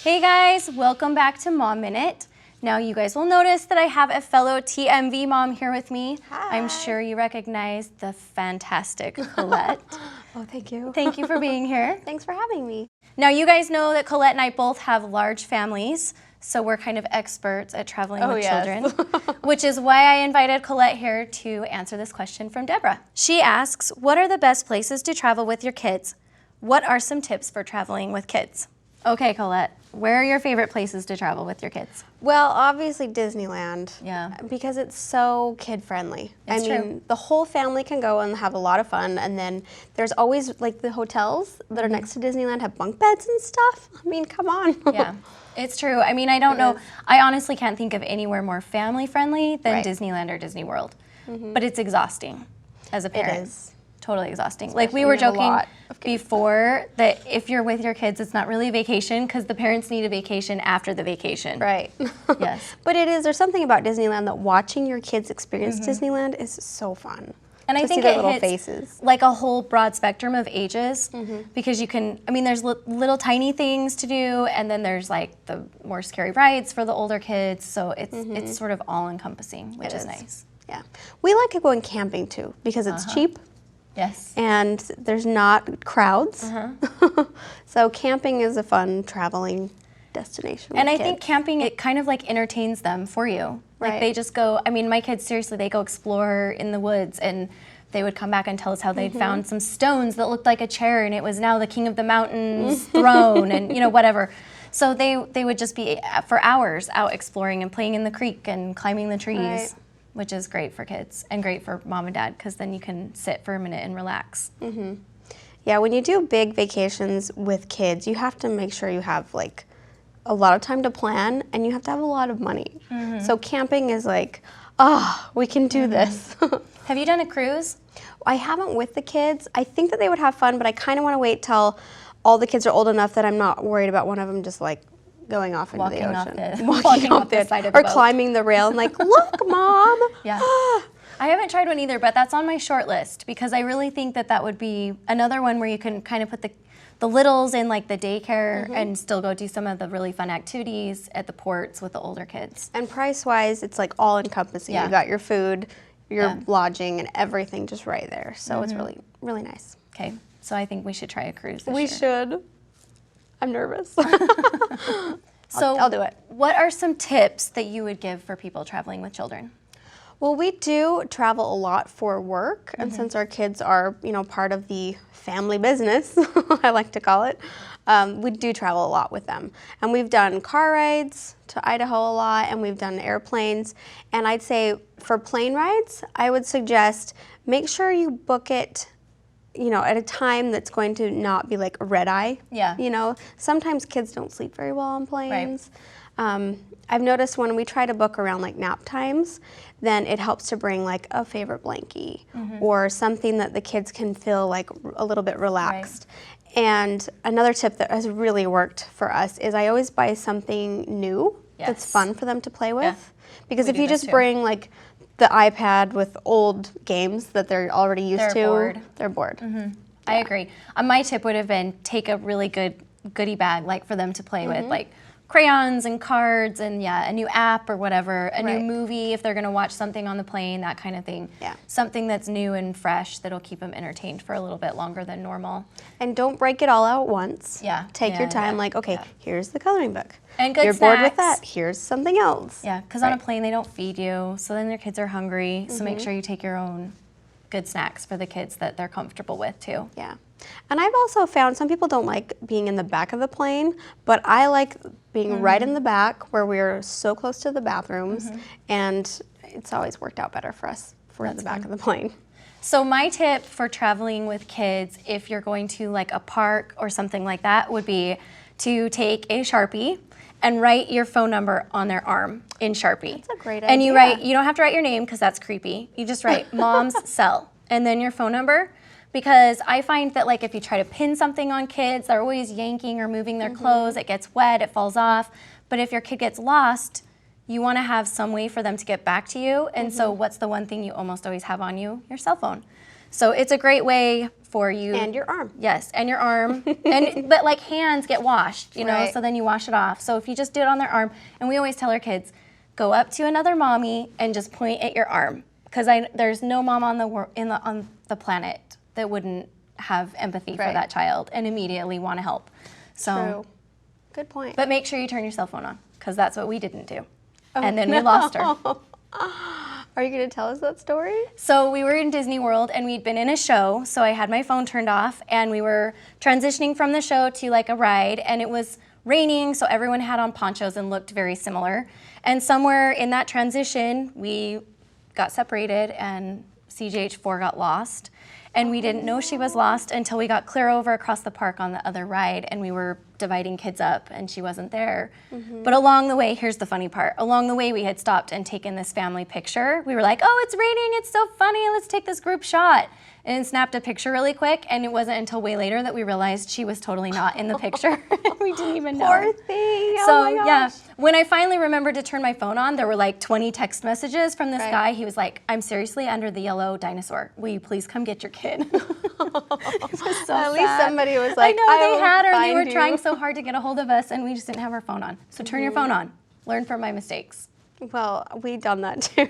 Hey guys, welcome back to Mom Minute. Now you guys will notice that I have a fellow TMV mom here with me. Hi. I'm sure you recognize the fantastic Colette. Oh, thank you. Thank you for being here. Thanks for having me. Now you guys know that Colette and I both have large families, so we're kind of experts at traveling with children, which is why I invited Colette here to answer this question from Deborah. She asks, what are the best places to travel with your kids? What are some tips for traveling with kids? Okay, Colette, where are your favorite places to travel with your kids? Well, obviously Disneyland. Yeah. Because it's so kid-friendly. It's I mean, true. the whole family can go and have a lot of fun, and then there's always, like, the hotels that are next to Disneyland have bunk beds and stuff. I mean, come on. Yeah, it's true. I mean, I don't know. I honestly can't think of anywhere more family-friendly than Right. Disneyland or Disney World. But it's exhausting as a parent. It is. Totally exhausting. Like we Especially were when you have a joking lot of kids. before that if you're with your kids, it's not really a vacation because the parents need a vacation after the vacation. Right. Yes. But it is, there's something about Disneyland that watching your kids experience Disneyland is so fun. And I to think see their it little hits faces. like a whole broad spectrum of ages because you can, I mean, there's little tiny things to do, and then there's like the more scary rides for the older kids. So it's sort of all encompassing, which It is is. nice. Yeah. We like going camping too because it's cheap. Yes. And there's not crowds. So camping is a fun traveling destination. And with I kids. think camping, it kind of like entertains them for you. Like Right. they just go, I mean, my kids, seriously, they go explore in the woods and they would come back and tell us how they'd found some stones that looked like a chair and it was now the king of the mountain's throne and, you know, whatever. So they would just be for hours out exploring and playing in the creek and climbing the trees, Right. which is great for kids and great for mom and dad because then you can sit for a minute and relax. Yeah, when you do big vacations with kids, you have to make sure you have like a lot of time to plan and you have to have a lot of money. So camping is like, oh, we can do this. Have you done a cruise? I haven't with the kids. I think that they would have fun, but I kind of want to wait till all the kids are old enough that I'm not worried about one of them just like going off into Walking the off ocean. the- walking off the side of the or boat. climbing the rail and like, look, Mom. Yeah. I haven't tried one either, but that's on my short list because I really think that that would be another one where you can kind of put the littles in like the daycare and still go do some of the really fun activities at the ports with the older kids. And price-wise, it's like all encompassing. Yeah. You got your food, your Yeah. lodging, and everything just right there. So it's really, really nice. Okay, so I think we should try a cruise this We year. should. I'm nervous. So I'll do it. What are some tips that you would give for people traveling with children? Well, we do travel a lot for work, and since our kids are, you know, part of the family business, I like to call it, we do travel a lot with them. And we've done car rides to Idaho a lot, and we've done airplanes. And I'd say for plane rides, I would suggest make sure you book it, you know, at a time that's going to not be like a red eye. Yeah. You know, sometimes kids don't sleep very well on planes. I've noticed when we try to book around like nap times, then it helps to bring like a favorite blankie or something that the kids can feel like a little bit relaxed. And another tip that has really worked for us is I always buy something new that's Yes. fun for them to play with. Yeah. Because We if do you this just too. bring like the iPad with old games that they're already used They're to, bored. they're bored. I agree. My tip would have been take a really good goodie bag, like for them to play with, like crayons and cards and a new app or whatever, a new Right. movie if they're gonna watch something on the plane, that kind of thing. Yeah. Something that's new and fresh that'll keep them entertained for a little bit longer than normal. And don't break it all out once. Yeah. Take your Yeah, time, yeah, like, okay, yeah. here's the coloring book. And good You're bored with snacks. that, here's something else. Yeah, because on a Right. plane they don't feed you, so then their kids are hungry. So make sure you take your own good snacks for the kids that they're comfortable with too. Yeah. And I've also found some people don't like being in the back of the plane, but I like being right in the back where we're so close to the bathrooms, and it's always worked out better for us if we're in the back of the plane. So my tip for traveling with kids, if you're going to like a park or something like that, would be to take a Sharpie and write your phone number on their arm in Sharpie. That's a great And you idea. don't have to write your name because that's creepy. You just write mom's cell and then your phone number. Because I find that like if you try to pin something on kids, they're always yanking or moving their clothes, it gets wet, it falls off. But if your kid gets lost, you want to have some way for them to get back to you. And so what's the one thing you almost always have on you? Your cell phone. So it's a great way for you. And your arm. Yes, and your arm. But like hands get washed, you know, Right. so then you wash it off. So if you just do it on their arm, and we always tell our kids, go up to another mommy and just point at your arm. Because there's no mom on the planet that wouldn't have empathy for Right. that child and immediately want to help. So, True. Good point. but make sure you turn your cell phone on, because that's what we didn't do. And then we lost her. Are you going to tell us that story? So we were in Disney World and we'd been in a show, so I had my phone turned off and we were transitioning from the show to like a ride, and it was raining, so everyone had on ponchos and looked very similar. And somewhere in that transition, we got separated and CGH4 got lost. And we didn't know she was lost until we got clear over across the park on the other ride, and we were dividing kids up and she wasn't there. But along the way, here's the funny part. Along the way, we had stopped and taken this family picture. We were like, oh, it's raining, it's so funny, let's take this group shot. And snapped a picture really quick, and it wasn't until way later that we realized she was totally not in the picture. We didn't even know. Poor thing. So Oh my gosh. yeah, when I finally remembered to turn my phone on, there were like 20 text messages from this Right. guy. He was like, I'm seriously under the yellow dinosaur. Will you please come get your kid? It was so At least sad. somebody was like, I know, "I they will had her. They find were you." trying so hard to get a hold of us, and we just didn't have our phone on. So turn your phone on. Learn from my mistakes. Well, we've done that too.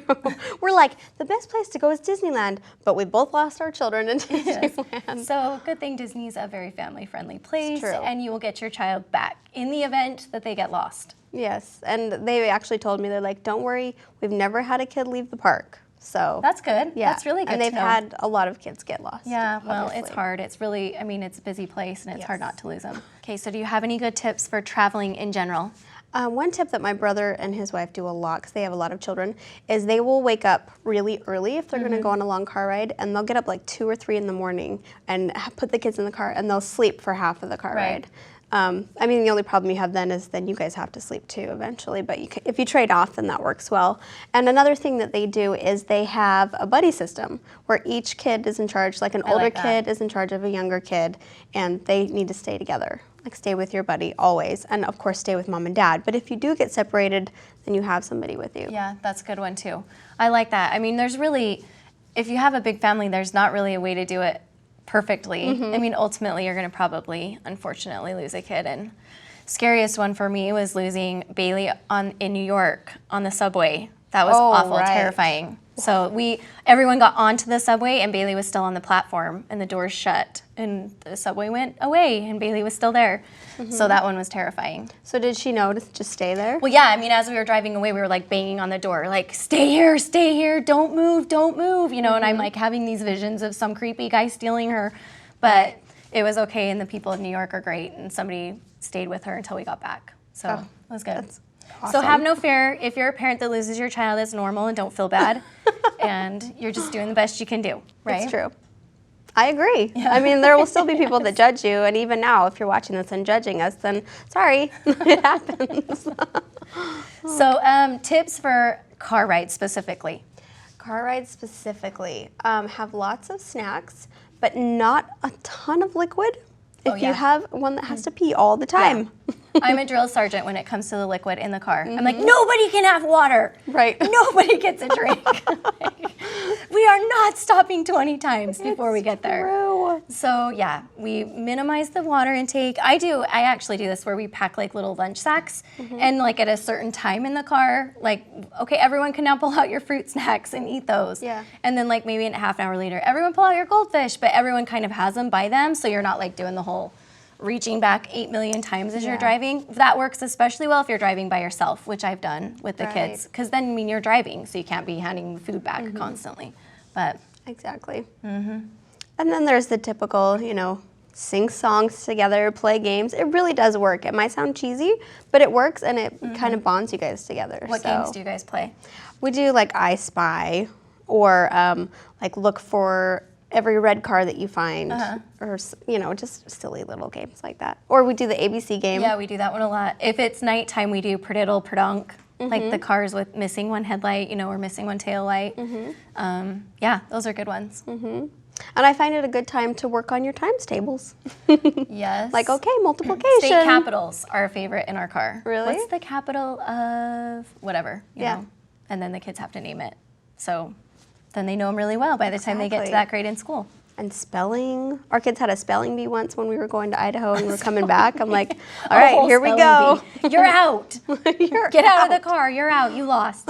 We're like, the best place to go is Disneyland, but we both lost our children in Disneyland. So good thing Disney's a very family-friendly place, true. and you will get your child back in the event that they get lost. Yes, and they actually told me, they're like, don't worry, we've never had a kid leave the park. So That's good. yeah, That's really good and they've to know. had a lot of kids get lost. Yeah, well, it's obviously. hard. It's really, I mean, it's a busy place, and it's hard Yes. not to lose them. Okay, so do you have any good tips for traveling in general? One tip that my brother and his wife do a lot, because they have a lot of children, is they will wake up really early if they're going to go on a long car ride, and they'll get up like 2 or 3 in the morning and put the kids in the car, and they'll sleep for half of the car Right. ride. I mean, the only problem you have then is then you guys have to sleep too eventually, but if you trade off, then that works well. And another thing that they do is they have a buddy system where each kid is in charge, like an older like that. kid is in charge of a younger kid, and they need to stay together. Like stay with your buddy always, and of course stay with mom and dad. But if you do get separated, then you have somebody with you. Yeah, that's a good one too. I like that. I mean, there's really, if you have a big family, there's not really a way to do it perfectly. I mean, ultimately, you're going to probably, unfortunately, lose a kid. And scariest one for me was losing Bailey in New York on the subway. That was Oh, awful, right. terrifying. So everyone got onto the subway, and Bailey was still on the platform, and the doors shut, and the subway went away, and Bailey was still there. So that one was terrifying. So did she know to just stay there? Well, yeah, I mean, as we were driving away, we were like banging on the door, like, stay here, don't move, you know, and I'm like having these visions of some creepy guy stealing her. But it was okay, and the people in New York are great, and somebody stayed with her until we got back. So it was good. That's So awesome. have no fear. If you're a parent that loses your child, it's normal, and don't feel bad. And you're just doing the best you can do, right? It's true. I agree. I mean, there will still be people that judge you, and even now, if you're watching this and judging us, then sorry, it happens. So tips for car rides specifically. Car rides specifically have lots of snacks, but not a ton of liquid. If Oh, yeah. you have one that has to pee all the time. I'm a drill sergeant when it comes to the liquid in the car. I'm like, nobody can have water. Right. Nobody gets a drink. We are not stopping 20 times before we get there. True. So yeah, we minimize the water intake. I actually do this where we pack like little lunch sacks, and like at a certain time in the car, like, okay, everyone can now pull out your fruit snacks and eat those. Yeah. And then like maybe a half an hour later, everyone pull out your goldfish, but everyone kind of has them by them, so you're not like doing the whole reaching back 8 million times as you're Yeah. driving. That works especially well if you're driving by yourself, which I've done with the Right. kids, because then, I mean, you're driving, so you can't be handing food back constantly. But Exactly. And then there's the typical, sing songs together, play games. It really does work. It might sound cheesy, but it works, and it kind of bonds you guys together. what games do you guys play? We do like I Spy, or like look for every red car that you find, or just silly little games like that. Or we do the ABC game. Yeah, we do that one a lot. If it's nighttime, we do Prediddle, Perdunk, like the cars with missing one headlight, or missing one tail light. Yeah, those are good ones. And I find it a good time to work on your times tables. Yes. Like, okay, multiplication. State capitals are a favorite in our car. Really? What's the capital of whatever, you Yeah. know? And then the kids have to name it. So then they know them really well by the time they get to Exactly. that grade in school. and spelling. Our kids had a spelling bee once when we were going to Idaho and we were coming back. I'm like, all right, here we go. You're out. Get out of the car. You're out. You lost.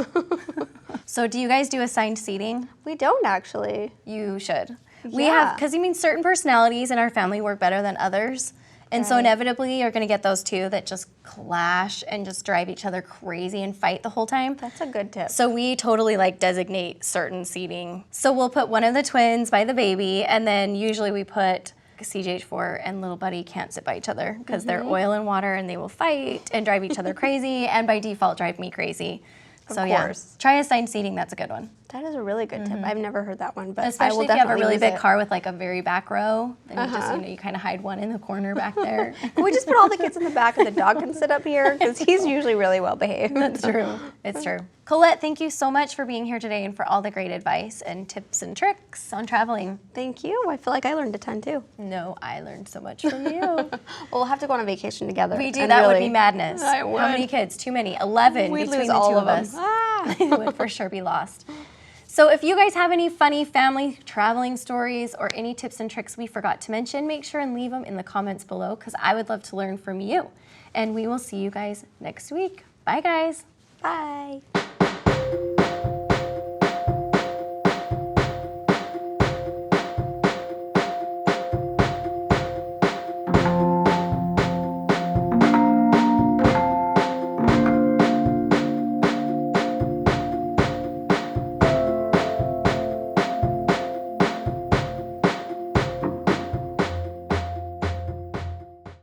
So do you guys do assigned seating? We don't actually. You should. We have, because certain personalities in our family work better than others. And so inevitably you're going to get those two that just clash and just drive each other crazy and fight the whole time. That's a good tip. So we totally like designate certain seating. So we'll put one of the twins by the baby, and then usually we put CJH4 and little buddy can't sit by each other because they're oil and water and they will fight and drive each other crazy and by default drive me crazy. So yeah, try assigned seating, that's a good one. That is a really good tip. I've never heard that one, but especially I will if you have a definitely really use big it. car with like a very back row, then you just, you kind of hide one in the corner back there. Can we just put all the kids in the back and the dog can sit up here? Because he's usually really well behaved. That's true. It's true. Colette, thank you so much for being here today and for all the great advice and tips and tricks on traveling. Thank you. I feel like I learned a ton too. No, I learned so much from you. Well, we'll have to go on a vacation together. We do. That would be madness. I would. How many kids? Too many. 11 We'd between lose the all two of of them. us. We would for sure be lost. So if you guys have any funny family traveling stories or any tips and tricks we forgot to mention, make sure and leave them in the comments below because I would love to learn from you. And we will see you guys next week. Bye, guys. Bye.